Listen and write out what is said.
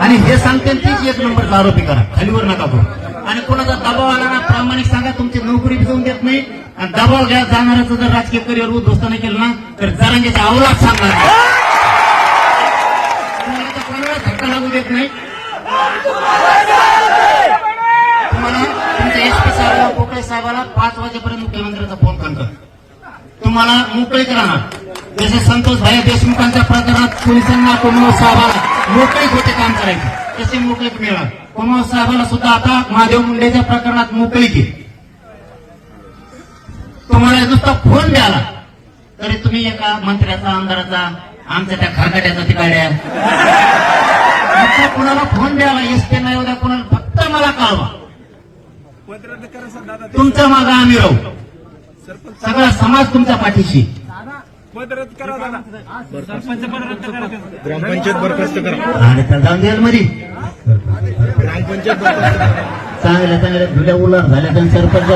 आणि हे सांगते तीच एक नंबरचा आरोपी करा, खालीवर नका करू. आणि कोणाचा दबाव आला ना प्रामाणिक सांगा, तुमची नोकरी जाऊन देत नाही. आणि दबाव घ्या जाणाऱ्याचं जर राजकीय करिअर उद्ध्वस्त नाही केलं ना तर जरांगेचा अवलाद सांगणार कोणाला धक्का लागू देत नाही. तुम्हाला तुमच्या एसपी साहेबाला पोकळे साहेबाला 5 वाजेपर्यंत मुख्यमंत्र्यांचा फोन करतो. तुम्हाला मोकळीक राहणार. जसे संतोष भाई देशमुखांच्या प्रकरणात पोलिसांना कुमार साहेबाला मोकळीक होते काम करायचे, तसे मोकळीक मिळणार. कुमार साहेबाला सुद्धा आता महादेव मुंडेच्या प्रकरणात मोकळीक आहे. तुम्हाला नुसता फोन द्याला तरी तुम्ही एका मंत्र्याचा आमदाराचा आमच्या त्या खरकाट्याचा तिकाड्या कुणाला फोन द्यावा एसपी नाही उद्या कुणाला फक्त मला कळवा. तुमच्या मागे आम्ही राहू. सगळा समाज तुमच्या पाठीशी. ग्रामपंचायत बरखास्त करा आणि त्या जाऊन द्याल मध्ये ग्रामपंचायत चांगल्या चांगल्या धुल्या उलट झाल्या सरपंच